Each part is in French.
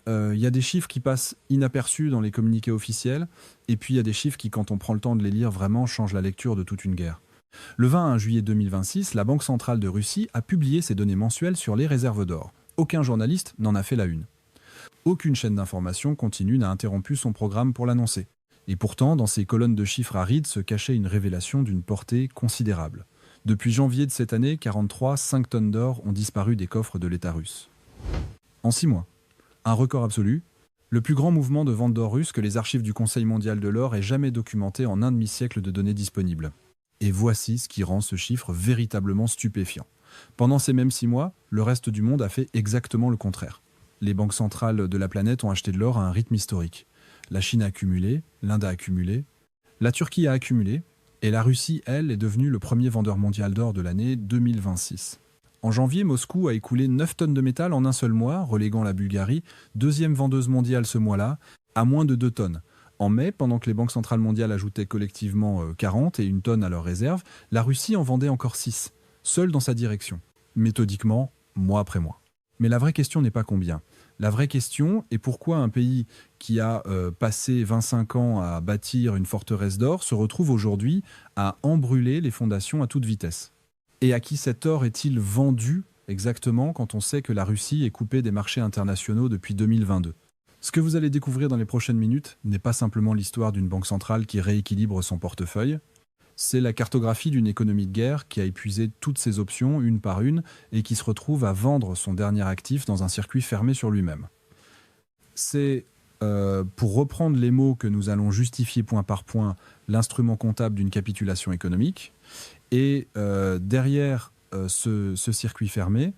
Il y a des chiffres qui passent inaperçus dans les communiqués officiels, et puis il y a des chiffres qui, quand on prend le temps de les lire, vraiment changent la lecture de toute une guerre. Le 21 juillet 2026, la Banque centrale de Russie a publié ses données mensuelles sur les réserves d'or. Aucun journaliste n'en a fait la une. Aucune chaîne d'information continue n'a interrompu son programme pour l'annoncer. Et pourtant, dans ces colonnes de chiffres arides se cachait une révélation d'une portée considérable. Depuis janvier de cette année, 5 tonnes d'or ont disparu des coffres de l'État russe. En 6 mois. Un record absolu, le plus grand mouvement de vente d'or russe que les archives du Conseil mondial de l'or aient jamais documenté en un demi-siècle de données disponibles. Et voici ce qui rend ce chiffre véritablement stupéfiant. Pendant ces mêmes 6 mois, le reste du monde a fait exactement le contraire. Les banques centrales de la planète ont acheté de l'or à un rythme historique. La Chine a accumulé, l'Inde a accumulé, la Turquie a accumulé, et la Russie, elle, est devenue le premier vendeur mondial d'or de l'année 2026. En janvier, Moscou a écoulé 9 tonnes de métal en un seul mois, reléguant la Bulgarie, deuxième vendeuse mondiale ce mois-là, à moins de 2 tonnes. En mai, pendant que les banques centrales mondiales ajoutaient collectivement 40 et 1 tonne à leurs réserves, la Russie en vendait encore 6, seule dans sa direction, méthodiquement, mois après mois. Mais la vraie question n'est pas combien. La vraie question est pourquoi un pays qui a passé 25 ans à bâtir une forteresse d'or se retrouve aujourd'hui à en brûler les fondations à toute vitesse. Et à qui cet or est-il vendu exactement quand on sait que la Russie est coupée des marchés internationaux depuis 2022 ? Ce que vous allez découvrir dans les prochaines minutes n'est pas simplement l'histoire d'une banque centrale qui rééquilibre son portefeuille, c'est la cartographie d'une économie de guerre qui a épuisé toutes ses options une par une et qui se retrouve à vendre son dernier actif dans un circuit fermé sur lui-même. C'est, pour reprendre les mots que nous allons justifier point par point, l'instrument comptable d'une capitulation économique. Et derrière ce circuit fermé,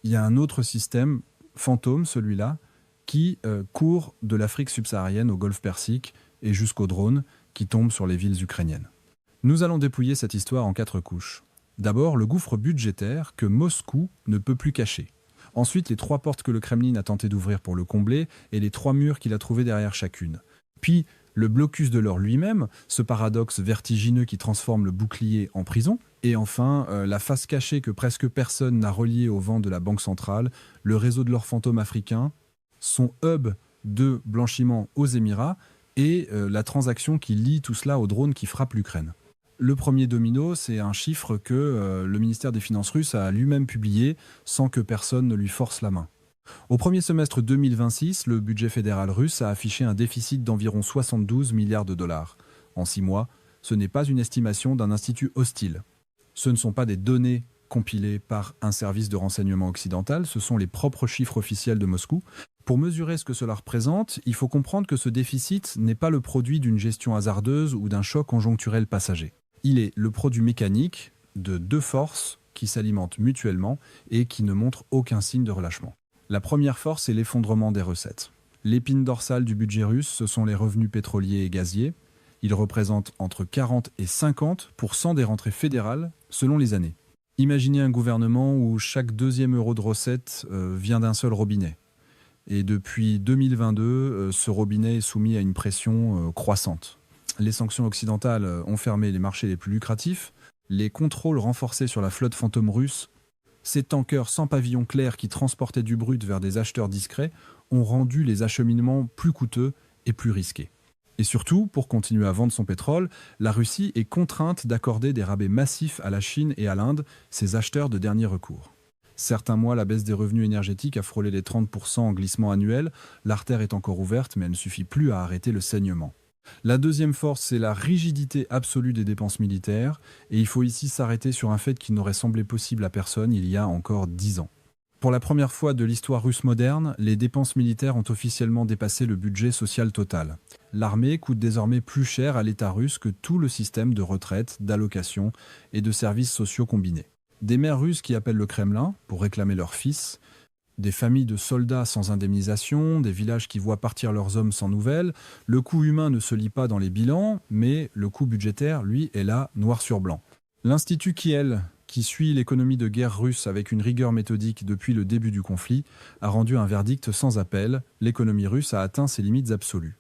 il y a un autre système, fantôme celui-là, qui court de l'Afrique subsaharienne au Golfe Persique et jusqu'aux drones qui tombent sur les villes ukrainiennes. Nous allons dépouiller cette histoire en 4 couches. D'abord, le gouffre budgétaire que Moscou ne peut plus cacher. Ensuite, les 3 portes que le Kremlin a tenté d'ouvrir pour le combler et les 3 murs qu'il a trouvés derrière chacune. Puis, le blocus de l'or lui-même, ce paradoxe vertigineux qui transforme le bouclier en prison. Et enfin, la face cachée que presque personne n'a reliée au vent de la Banque centrale, le réseau de l'or fantôme africain, son hub de blanchiment aux Émirats et la transaction qui lie tout cela aux drones qui frappent l'Ukraine. Le premier domino, c'est un chiffre que le ministère des Finances russe a lui-même publié sans que personne ne lui force la main. Au premier semestre 2026, le budget fédéral russe a affiché un déficit d'environ 72 milliards de dollars. En 6 mois, ce n'est pas une estimation d'un institut hostile. Ce ne sont pas des données compilées par un service de renseignement occidental, ce sont les propres chiffres officiels de Moscou. Pour mesurer ce que cela représente, il faut comprendre que ce déficit n'est pas le produit d'une gestion hasardeuse ou d'un choc conjoncturel passager. Il est le produit mécanique de 2 forces qui s'alimentent mutuellement et qui ne montrent aucun signe de relâchement. La première force est l'effondrement des recettes. L'épine dorsale du budget russe, ce sont les revenus pétroliers et gaziers. Ils représentent entre 40 et 50% des rentrées fédérales selon les années. Imaginez un gouvernement où chaque 2e euro de recette vient d'un seul robinet. Et depuis 2022, ce robinet est soumis à une pression croissante. Les sanctions occidentales ont fermé les marchés les plus lucratifs, les contrôles renforcés sur la flotte fantôme russe, ces tankers sans pavillon clair qui transportaient du brut vers des acheteurs discrets ont rendu les acheminements plus coûteux et plus risqués. Et surtout, pour continuer à vendre son pétrole, la Russie est contrainte d'accorder des rabais massifs à la Chine et à l'Inde, ses acheteurs de dernier recours. Certains mois, la baisse des revenus énergétiques a frôlé les 30% en glissement annuel. L'artère est encore ouverte, mais elle ne suffit plus à arrêter le saignement. La deuxième force, c'est la rigidité absolue des dépenses militaires. Et il faut ici s'arrêter sur un fait qui n'aurait semblé possible à personne il y a encore 10 ans. Pour la première fois de l'histoire russe moderne, les dépenses militaires ont officiellement dépassé le budget social total. L'armée coûte désormais plus cher à l'État russe que tout le système de retraite, d'allocation et de services sociaux combinés. Des mères russes qui appellent le Kremlin pour réclamer leurs fils, des familles de soldats sans indemnisation, des villages qui voient partir leurs hommes sans nouvelles. Le coût humain ne se lit pas dans les bilans, mais le coût budgétaire, lui, est là, noir sur blanc. L'Institut Kiel, qui suit l'économie de guerre russe avec une rigueur méthodique depuis le début du conflit, a rendu un verdict sans appel. L'économie russe a atteint ses limites absolues.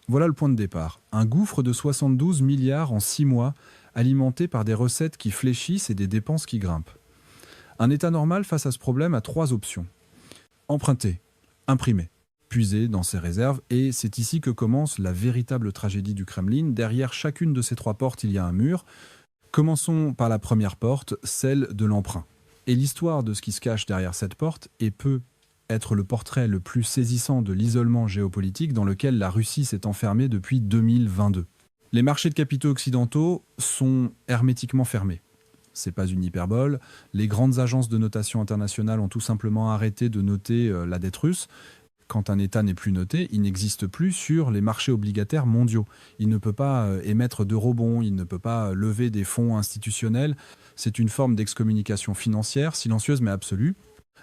Voilà le point de départ. Un gouffre de 72 milliards en 6 mois, alimenté par des recettes qui fléchissent et des dépenses qui grimpent. Un État normal face à ce problème a 3 options. Emprunter, imprimer. puiser dans ses réserves. Et c'est ici que commence la véritable tragédie du Kremlin. Derrière chacune de ces 3 portes, il y a un mur. Commençons par la première porte, celle de l'emprunt. Et l'histoire de ce qui se cache derrière cette porte peut être le portrait le plus saisissant de l'isolement géopolitique dans lequel la Russie s'est enfermée depuis 2022. Les marchés de capitaux occidentaux sont hermétiquement fermés. C'est pas une hyperbole. Les grandes agences de notation internationale ont tout simplement arrêté de noter la dette russe. Quand un État n'est plus noté, il n'existe plus sur les marchés obligataires mondiaux. Il ne peut pas émettre d'eurobonds, il ne peut pas lever des fonds institutionnels. C'est une forme d'excommunication financière, silencieuse mais absolue.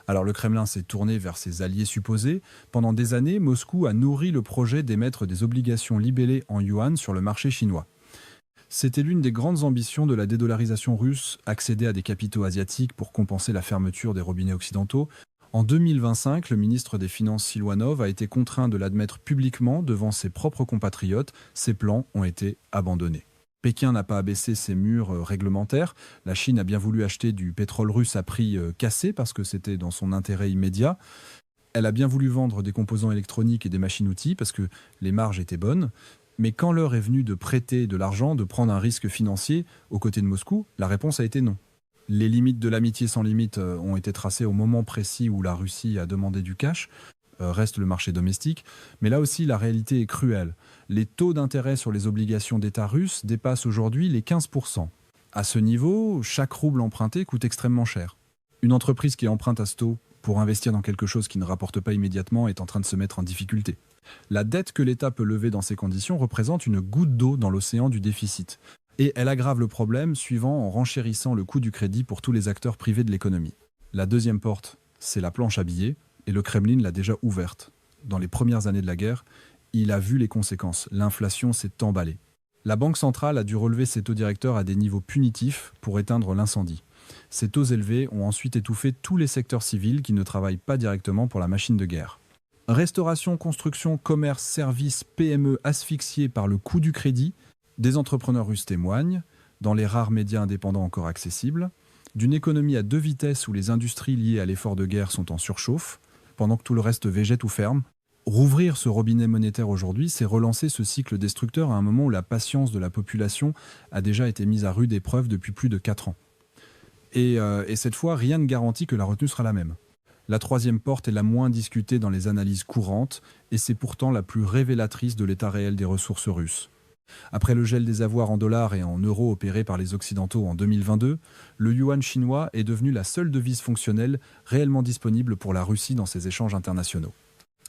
Alors le Kremlin s'est tourné vers ses alliés supposés. Pendant des années, Moscou a nourri le projet d'émettre des obligations libellées en yuan sur le marché chinois. C'était l'une des grandes ambitions de la dédollarisation russe, accéder à des capitaux asiatiques pour compenser la fermeture des robinets occidentaux. En 2025, le ministre des Finances Siluanov a été contraint de l'admettre publiquement devant ses propres compatriotes. Ses plans ont été abandonnés. Pékin n'a pas abaissé ses murs réglementaires. La Chine a bien voulu acheter du pétrole russe à prix cassé parce que c'était dans son intérêt immédiat. Elle a bien voulu vendre des composants électroniques et des machines-outils parce que les marges étaient bonnes. Mais quand l'heure est venue de prêter de l'argent, de prendre un risque financier aux côtés de Moscou, la réponse a été non. Les limites de l'amitié sans limite ont été tracées au moment précis où la Russie a demandé du cash. Reste le marché domestique. Mais là aussi, la réalité est cruelle. Les taux d'intérêt sur les obligations d'État russes dépassent aujourd'hui les 15%. À ce niveau, chaque rouble emprunté coûte extrêmement cher. Une entreprise qui emprunte à ce taux pour investir dans quelque chose qui ne rapporte pas immédiatement est en train de se mettre en difficulté. La dette que l'État peut lever dans ces conditions représente une goutte d'eau dans l'océan du déficit. Et elle aggrave le problème suivant en renchérissant le coût du crédit pour tous les acteurs privés de l'économie. La deuxième porte, c'est la planche à billets, et le Kremlin l'a déjà ouverte. Dans les premières années de la guerre, il a vu les conséquences. L'inflation s'est emballée. La Banque centrale a dû relever ses taux directeurs à des niveaux punitifs pour éteindre l'incendie. Ces taux élevés ont ensuite étouffé tous les secteurs civils qui ne travaillent pas directement pour la machine de guerre. Restauration, construction, commerce, services, PME asphyxiés par le coût du crédit, des entrepreneurs russes témoignent, dans les rares médias indépendants encore accessibles, d'une économie à 2 vitesses où les industries liées à l'effort de guerre sont en surchauffe, pendant que tout le reste végète ou ferme. Rouvrir ce robinet monétaire aujourd'hui, c'est relancer ce cycle destructeur à un moment où la patience de la population a déjà été mise à rude épreuve depuis plus de 4 ans. Et cette fois, rien ne garantit que la retenue sera la même. La troisième porte est la moins discutée dans les analyses courantes, et c'est pourtant la plus révélatrice de l'état réel des ressources russes. Après le gel des avoirs en dollars et en euros opéré par les Occidentaux en 2022, le yuan chinois est devenu la seule devise fonctionnelle réellement disponible pour la Russie dans ses échanges internationaux.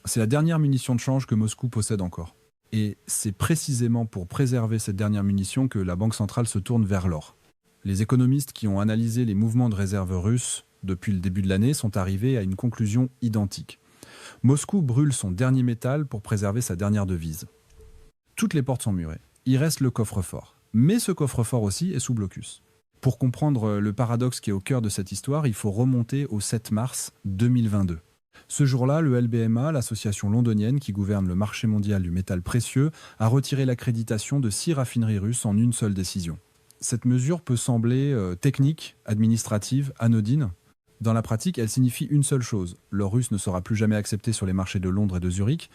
C'est la dernière munition de change que Moscou possède encore. Et c'est précisément pour préserver cette dernière munition que la Banque centrale se tourne vers l'or. Les économistes qui ont analysé les mouvements de réserve russes depuis le début de l'année sont arrivés à une conclusion identique. Moscou brûle son dernier métal pour préserver sa dernière devise. Toutes les portes sont murées. Il reste le coffre-fort. Mais ce coffre-fort aussi est sous blocus. Pour comprendre le paradoxe qui est au cœur de cette histoire, il faut remonter au 7 mars 2022. Ce jour-là, le LBMA, l'association londonienne qui gouverne le marché mondial du métal précieux, a retiré l'accréditation de 6 raffineries russes en une seule décision. Cette mesure peut sembler technique, administrative, anodine. Dans la pratique, elle signifie une seule chose. L'or russe ne sera plus jamais accepté sur les marchés de Londres et de Zurich,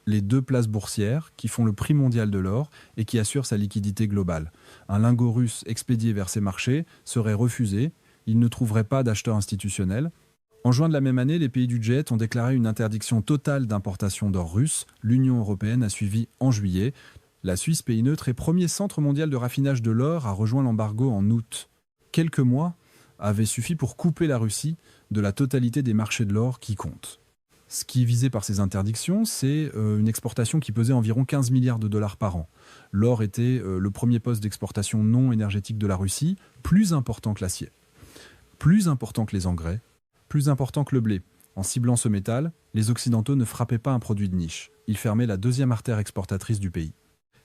les 2 places boursières qui font le prix mondial de l'or et qui assurent sa liquidité globale. Un lingot russe expédié vers ces marchés serait refusé, il ne trouverait pas d'acheteur institutionnel. En juin de la même année, les pays du G7 ont déclaré une interdiction totale d'importation d'or russe. L'Union européenne a suivi en juillet. La Suisse, pays neutre et premier centre mondial de raffinage de l'or, a rejoint l'embargo en août. Quelques mois avaient suffi pour couper la Russie de la totalité des marchés de l'or qui comptent. Ce qui est visé par ces interdictions, c'est une exportation qui pesait environ 15 milliards de dollars par an. L'or était le premier poste d'exportation non énergétique de la Russie, plus important que l'acier, plus important que les engrais, plus important que le blé. En ciblant ce métal, les Occidentaux ne frappaient pas un produit de niche. Ils fermaient la 2e artère exportatrice du pays.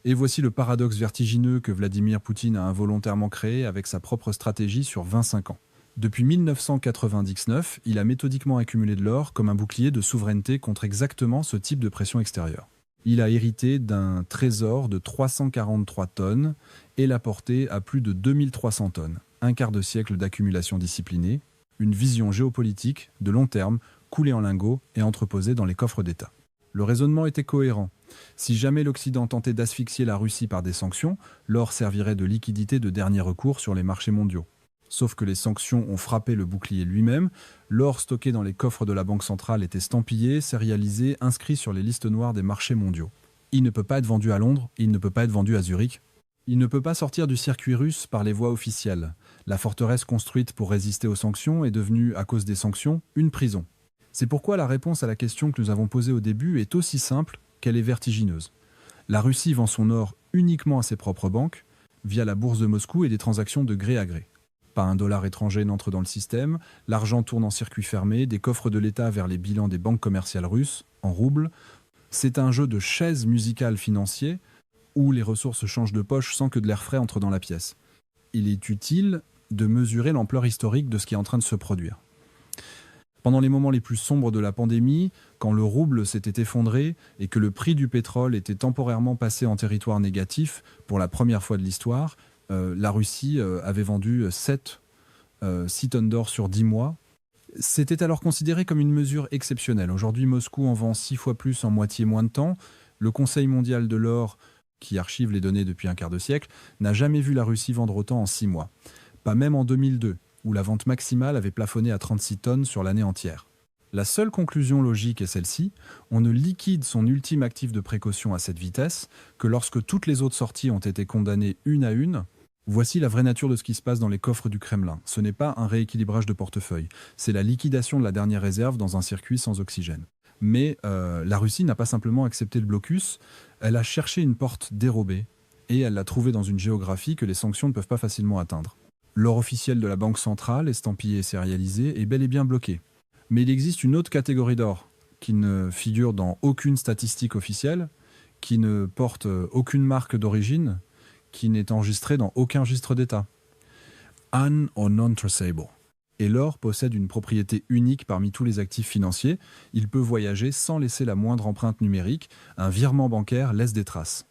Et voici le paradoxe vertigineux que Vladimir Poutine a involontairement créé avec sa propre stratégie sur 25 ans. Depuis 1999, il a méthodiquement accumulé de l'or comme un bouclier de souveraineté contre exactement ce type de pression extérieure. Il a hérité d'un trésor de 343 tonnes et l'a porté à plus de 2300 tonnes. Un quart de siècle d'accumulation disciplinée, une vision géopolitique de long terme coulée en lingots et entreposée dans les coffres d'État. Le raisonnement était cohérent. Si jamais l'Occident tentait d'asphyxier la Russie par des sanctions, l'or servirait de liquidité de dernier recours sur les marchés mondiaux. Sauf que les sanctions ont frappé le bouclier lui-même, l'or stocké dans les coffres de la Banque centrale était stampillé, sérialisé, inscrit sur les listes noires des marchés mondiaux. Il ne peut pas être vendu à Londres, il ne peut pas être vendu à Zurich. Il ne peut pas sortir du circuit russe par les voies officielles. La forteresse construite pour résister aux sanctions est devenue, à cause des sanctions, une prison. C'est pourquoi la réponse à la question que nous avons posée au début est aussi simple qu'elle est vertigineuse. La Russie vend son or uniquement à ses propres banques, via la bourse de Moscou et des transactions de gré à gré. Pas un dollar étranger n'entre dans le système, l'argent tourne en circuit fermé, des coffres de l'État vers les bilans des banques commerciales russes, en roubles. C'est un jeu de chaises musicales financier où les ressources changent de poche sans que de l'air frais entre dans la pièce. Il est utile de mesurer l'ampleur historique de ce qui est en train de se produire. Pendant les moments les plus sombres de la pandémie, quand le rouble s'était effondré et que le prix du pétrole était temporairement passé en territoire négatif, pour la première fois de l'histoire, la Russie avait vendu 6 tonnes d'or sur 10 mois. C'était alors considéré comme une mesure exceptionnelle. Aujourd'hui, Moscou en vend 6 fois plus en moitié moins de temps. Le Conseil mondial de l'or, qui archive les données depuis un quart de siècle, n'a jamais vu la Russie vendre autant en 6 mois. Pas même en 2002, où la vente maximale avait plafonné à 36 tonnes sur l'année entière. La seule conclusion logique est celle-ci, on ne liquide son ultime actif de précaution à cette vitesse que lorsque toutes les autres sorties ont été condamnées une à une. Voici la vraie nature de ce qui se passe dans les coffres du Kremlin. Ce n'est pas un rééquilibrage de portefeuille, c'est la liquidation de la dernière réserve dans un circuit sans oxygène. Mais la Russie n'a pas simplement accepté le blocus, elle a cherché une porte dérobée et elle l'a trouvée dans une géographie que les sanctions ne peuvent pas facilement atteindre. L'or officiel de la Banque centrale, estampillé et sérialisé, est bel et bien bloqué. Mais il existe une autre catégorie d'or qui ne figure dans aucune statistique officielle, qui ne porte aucune marque d'origine, qui n'est enregistrée dans aucun registre d'État. Un or non-traceable. Et l'or possède une propriété unique parmi tous les actifs financiers. Il peut voyager sans laisser la moindre empreinte numérique. Un virement bancaire laisse des traces.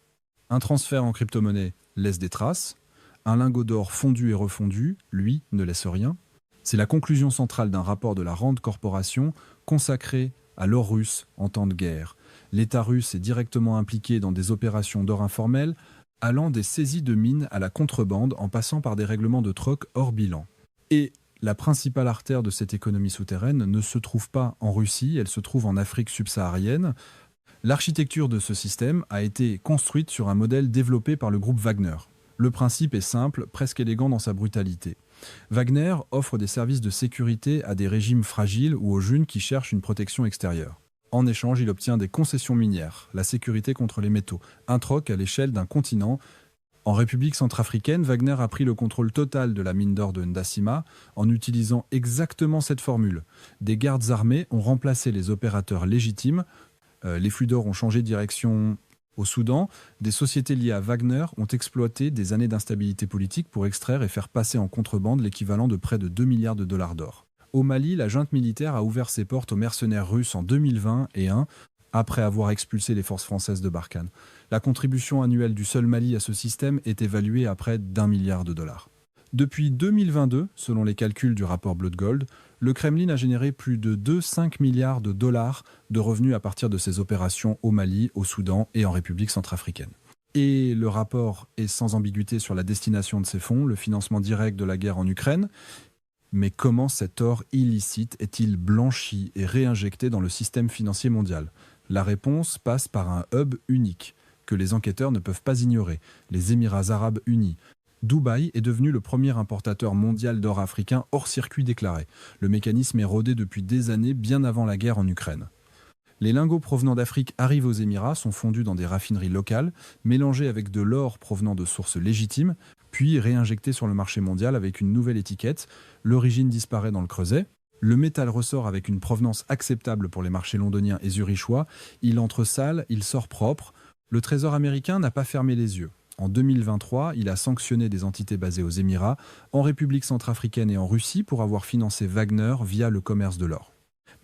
Un transfert en crypto-monnaie laisse des traces. Un lingot d'or fondu et refondu, lui, ne laisse rien. C'est la conclusion centrale d'un rapport de la Rand Corporation consacré à l'or russe en temps de guerre. L'État russe est directement impliqué dans des opérations d'or informel, allant des saisies de mines à la contrebande en passant par des règlements de troc hors bilan. Et la principale artère de cette économie souterraine ne se trouve pas en Russie, elle se trouve en Afrique subsaharienne. L'architecture de ce système a été construite sur un modèle développé par le groupe Wagner. Le principe est simple, presque élégant dans sa brutalité. Wagner offre des services de sécurité à des régimes fragiles ou aux jeunes qui cherchent une protection extérieure. En échange, il obtient des concessions minières, la sécurité contre les métaux, un troc à l'échelle d'un continent. En République centrafricaine, Wagner a pris le contrôle total de la mine d'or de Ndasima en utilisant exactement cette formule. Des gardes armés ont remplacé les opérateurs légitimes, les flux d'or ont changé de direction. Au Soudan, des sociétés liées à Wagner ont exploité des années d'instabilité politique pour extraire et faire passer en contrebande l'équivalent de près de 2 milliards de dollars d'or. Au Mali, la junte militaire a ouvert ses portes aux mercenaires russes en 2020 et 2021, après avoir expulsé les forces françaises de Barkhane. La contribution annuelle du seul Mali à ce système est évaluée à près d'1 milliard de dollars. Depuis 2022, selon les calculs du rapport Blood Gold, le Kremlin a généré plus de 2,5 milliards de dollars de revenus à partir de ses opérations au Mali, au Soudan et en République centrafricaine. Et le rapport est sans ambiguïté sur la destination de ces fonds, le financement direct de la guerre en Ukraine. Mais comment cet or illicite est-il blanchi et réinjecté dans le système financier mondial ? La réponse passe par un hub unique, que les enquêteurs ne peuvent pas ignorer, les Émirats arabes unis. Dubaï est devenu le premier importateur mondial d'or africain hors circuit déclaré. Le mécanisme est rodé depuis des années, bien avant la guerre en Ukraine. Les lingots provenant d'Afrique arrivent aux Émirats, sont fondus dans des raffineries locales, mélangés avec de l'or provenant de sources légitimes, puis réinjectés sur le marché mondial avec une nouvelle étiquette. L'origine disparaît dans le creuset. Le métal ressort avec une provenance acceptable pour les marchés londoniens et zurichois. Il entre sale, il sort propre. Le Trésor américain n'a pas fermé les yeux. En 2023, il a sanctionné des entités basées aux Émirats, en République centrafricaine et en Russie pour avoir financé Wagner via le commerce de l'or.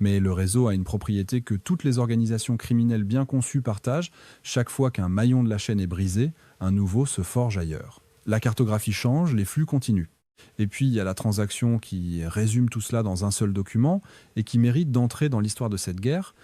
Mais le réseau a une propriété que toutes les organisations criminelles bien conçues partagent. Chaque fois qu'un maillon de la chaîne est brisé, un nouveau se forge ailleurs. La cartographie change, les flux continuent. Et puis il y a la transaction qui résume tout cela dans un seul document et qui mérite d'entrer dans l'histoire de cette guerre.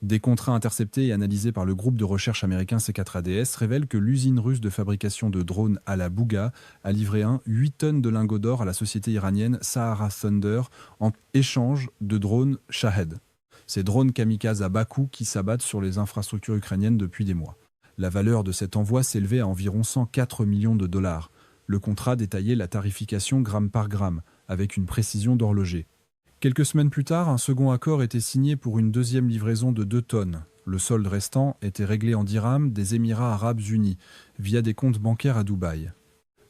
Des contrats interceptés et analysés par le groupe de recherche américain C4ADS révèlent que l'usine russe de fabrication de drones à la Bouga a livré 8 tonnes de lingots d'or à la société iranienne Sahara Thunder en échange de drones Shahed. Ces drones kamikazes à bas coût qui s'abattent sur les infrastructures ukrainiennes depuis des mois. La valeur de cet envoi s'élevait à environ 104 millions de dollars. Le contrat détaillait la tarification gramme par gramme, avec une précision d'horloger. Quelques semaines plus tard, un second accord était signé pour une deuxième livraison de 2 tonnes. Le solde restant était réglé en dirhams des Émirats arabes unis, via des comptes bancaires à Dubaï.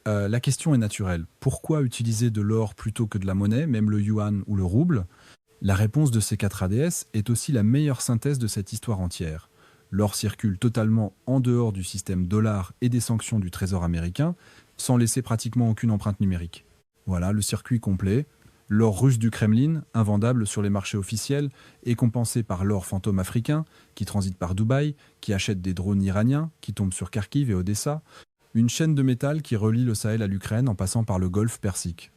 La question est naturelle. Pourquoi utiliser de l'or plutôt que de la monnaie, même le yuan ou le rouble ? La réponse de C4ADS est aussi la meilleure synthèse de cette histoire entière. L'or circule totalement en dehors du système dollar et des sanctions du Trésor américain, sans laisser pratiquement aucune empreinte numérique. Voilà, le circuit complet. L'or russe du Kremlin, invendable sur les marchés officiels, est compensé par l'or fantôme africain, qui transite par Dubaï, qui achète des drones iraniens, qui tombent sur Kharkiv et Odessa. Une chaîne de métal qui relie le Sahel à l'Ukraine en passant par le Golfe Persique.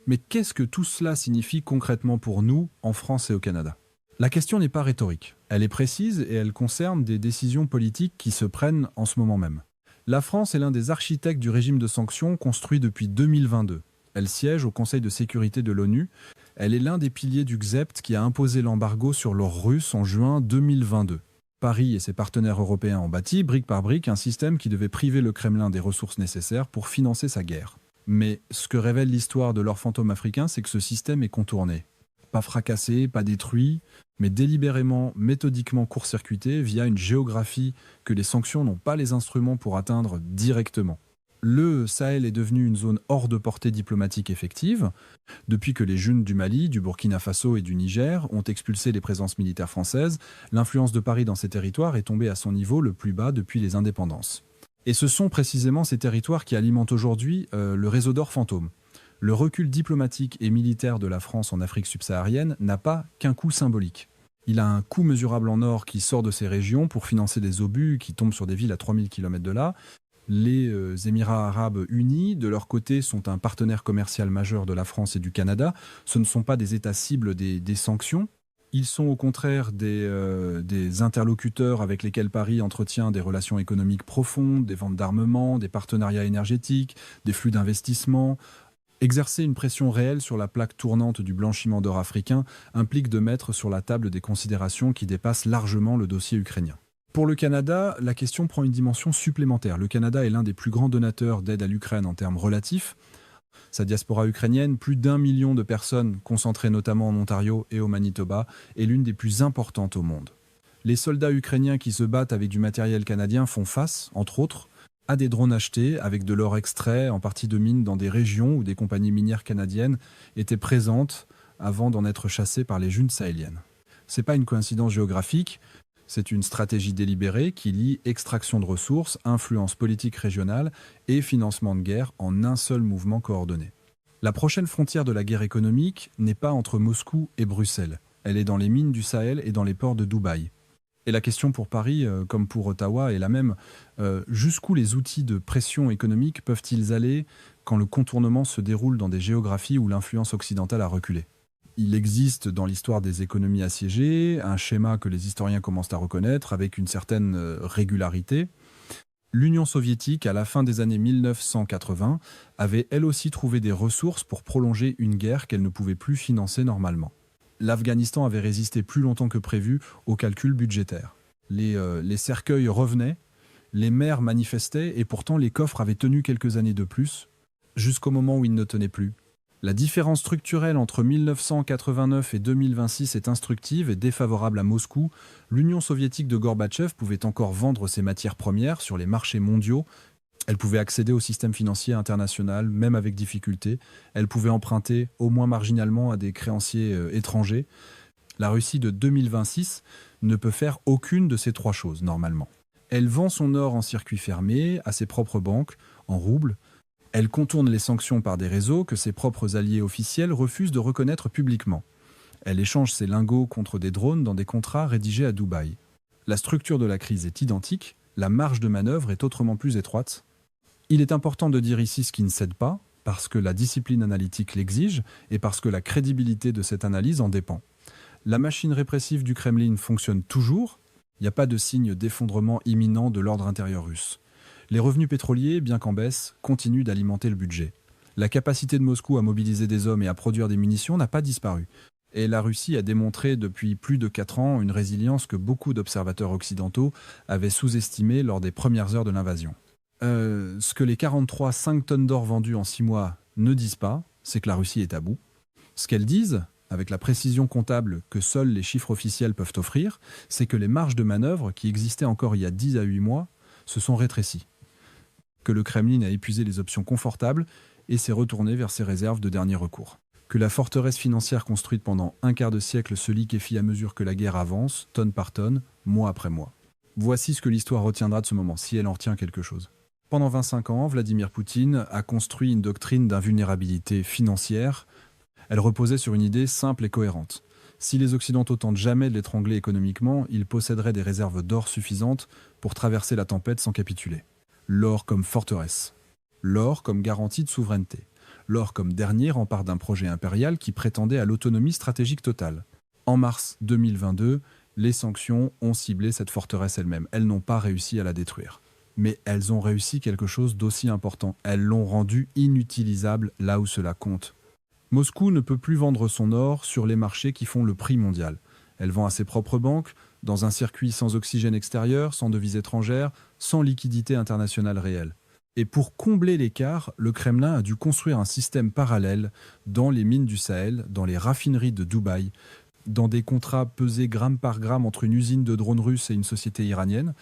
Mais qu'est-ce que tout cela signifie concrètement pour nous, en France et au Canada ? La question n'est pas rhétorique. Elle est précise et elle concerne des décisions politiques qui se prennent en ce moment même. La France est l'un des architectes du régime de sanctions construit depuis 2022. Elle siège au Conseil de sécurité de l'ONU. Elle est l'un des piliers du XEPT qui a imposé l'embargo sur l'or russe en juin 2022. Paris et ses partenaires européens ont bâti, brique par brique, un système qui devait priver le Kremlin des ressources nécessaires pour financer sa guerre. Mais ce que révèle l'histoire de l'or fantôme africain, c'est que ce système est contourné. Pas fracassé, pas détruit, mais délibérément, méthodiquement court-circuité via une géographie que les sanctions n'ont pas les instruments pour atteindre directement. Le Sahel est devenu une zone hors de portée diplomatique effective, depuis que les juntes du Mali, du Burkina Faso et du Niger ont expulsé les présences militaires françaises. L'influence de Paris dans ces territoires est tombée à son niveau le plus bas depuis les indépendances. Et ce sont précisément ces territoires qui alimentent aujourd'hui le réseau d'or fantôme. Le recul diplomatique et militaire de la France en Afrique subsaharienne n'a pas qu'un coût symbolique. Il a un coût mesurable en or qui sort de ces régions pour financer des obus qui tombent sur des villes à 3000 km de là. Les Émirats arabes unis, de leur côté, sont un partenaire commercial majeur de la France et du Canada. Ce ne sont pas des États cibles des sanctions. Ils sont au contraire des interlocuteurs avec lesquels Paris entretient des relations économiques profondes, des ventes d'armement, des partenariats énergétiques, des flux d'investissement. Exercer une pression réelle sur la plaque tournante du blanchiment d'or africain implique de mettre sur la table des considérations qui dépassent largement le dossier ukrainien. Pour le Canada, la question prend une dimension supplémentaire. Le Canada est l'un des plus grands donateurs d'aide à l'Ukraine en termes relatifs. Sa diaspora ukrainienne, plus d'1 million de personnes, concentrées notamment en Ontario et au Manitoba, est l'une des plus importantes au monde. Les soldats ukrainiens qui se battent avec du matériel canadien font face, entre autres, à des drones achetés avec de l'or extrait en partie de mines dans des régions où des compagnies minières canadiennes étaient présentes avant d'en être chassées par les juntes sahéliennes. Ce n'est pas une coïncidence géographique. C'est une stratégie délibérée qui lie extraction de ressources, influence politique régionale et financement de guerre en un seul mouvement coordonné. La prochaine frontière de la guerre économique n'est pas entre Moscou et Bruxelles. Elle est dans les mines du Sahel et dans les ports de Dubaï. Et la question pour Paris, comme pour Ottawa, est la même. Jusqu'où les outils de pression économique peuvent-ils aller quand le contournement se déroule dans des géographies où l'influence occidentale a reculé ? Il existe dans l'histoire des économies assiégées un schéma que les historiens commencent à reconnaître avec une certaine régularité. L'Union soviétique, à la fin des années 1980, avait elle aussi trouvé des ressources pour prolonger une guerre qu'elle ne pouvait plus financer normalement. L'Afghanistan avait résisté plus longtemps que prévu aux calculs budgétaires. Les cercueils revenaient, les maires manifestaient et pourtant les coffres avaient tenu quelques années de plus, jusqu'au moment où ils ne tenaient plus. La différence structurelle entre 1989 et 2026 est instructive et défavorable à Moscou. L'Union soviétique de Gorbatchev pouvait encore vendre ses matières premières sur les marchés mondiaux. Elle pouvait accéder au système financier international, même avec difficulté. Elle pouvait emprunter, au moins marginalement, à des créanciers étrangers. La Russie de 2026 ne peut faire aucune de ces trois choses, normalement. Elle vend son or en circuit fermé, à ses propres banques, en roubles. Elle contourne les sanctions par des réseaux que ses propres alliés officiels refusent de reconnaître publiquement. Elle échange ses lingots contre des drones dans des contrats rédigés à Dubaï. La structure de la crise est identique, la marge de manœuvre est autrement plus étroite. Il est important de dire ici ce qui ne cède pas, parce que la discipline analytique l'exige et parce que la crédibilité de cette analyse en dépend. La machine répressive du Kremlin fonctionne toujours, Il n'y a pas de signe d'effondrement imminent de l'ordre intérieur russe. Les revenus pétroliers, bien qu'en baisse, continuent d'alimenter le budget. La capacité de Moscou à mobiliser des hommes et à produire des munitions n'a pas disparu. Et la Russie a démontré depuis plus de 4 ans une résilience que beaucoup d'observateurs occidentaux avaient sous-estimée lors des premières heures de l'invasion. Ce que les 5 tonnes d'or vendues en 6 mois ne disent pas, c'est que la Russie est à bout. Ce qu'elles disent, avec la précision comptable que seuls les chiffres officiels peuvent offrir, c'est que les marges de manœuvre qui existaient encore il y a 10 à 8 mois se sont rétrécies. Que le Kremlin a épuisé les options confortables et s'est retourné vers ses réserves de dernier recours. Que la forteresse financière construite pendant un quart de siècle se liquéfie à mesure que la guerre avance, tonne par tonne, mois après mois. Voici ce que l'histoire retiendra de ce moment, si elle en retient quelque chose. Pendant 25 ans, Vladimir Poutine a construit une doctrine d'invulnérabilité financière. Elle reposait sur une idée simple et cohérente. Si les Occidentaux tentent jamais de l'étrangler économiquement, ils posséderaient des réserves d'or suffisantes pour traverser la tempête sans capituler. L'or comme forteresse. L'or comme garantie de souveraineté. L'or comme dernier rempart d'un projet impérial qui prétendait à l'autonomie stratégique totale. En mars 2022, les sanctions ont ciblé cette forteresse elle-même. Elles n'ont pas réussi à la détruire. Mais elles ont réussi quelque chose d'aussi important. Elles l'ont rendue inutilisable là où cela compte. Moscou ne peut plus vendre son or sur les marchés qui font le prix mondial. Elle vend à ses propres banques, dans un circuit sans oxygène extérieur, sans devises étrangères, sans liquidité internationale réelle. Et pour combler l'écart, le Kremlin a dû construire un système parallèle dans les mines du Sahel, dans les raffineries de Dubaï, dans des contrats pesés gramme par gramme entre une usine de drones russes et une société iranienne.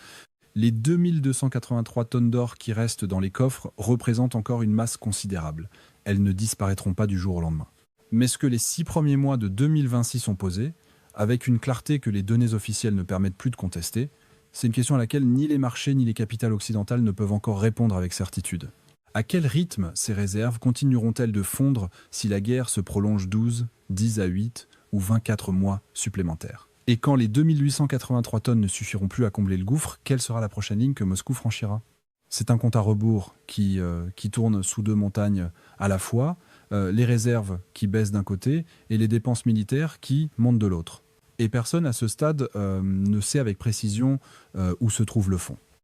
Les 2283 tonnes d'or qui restent dans les coffres représentent encore une masse considérable. Elles ne disparaîtront pas du jour au lendemain. Mais ce que les 6 premiers mois de 2026 ont posé, avec une clarté que les données officielles ne permettent plus de contester, c'est une question à laquelle ni les marchés ni les capitales occidentales ne peuvent encore répondre avec certitude. À quel rythme ces réserves continueront-elles de fondre si la guerre se prolonge 12, 10 à 8 ou 24 mois supplémentaires ? Et quand les 2883 tonnes ne suffiront plus à combler le gouffre, quelle sera la prochaine ligne que Moscou franchira ? C'est un compte à rebours qui tourne sous 2 montagnes à la fois, les réserves qui baissent d'un côté et les dépenses militaires qui montent de l'autre. Et personne à ce stade ne sait avec précision où se trouve le fond.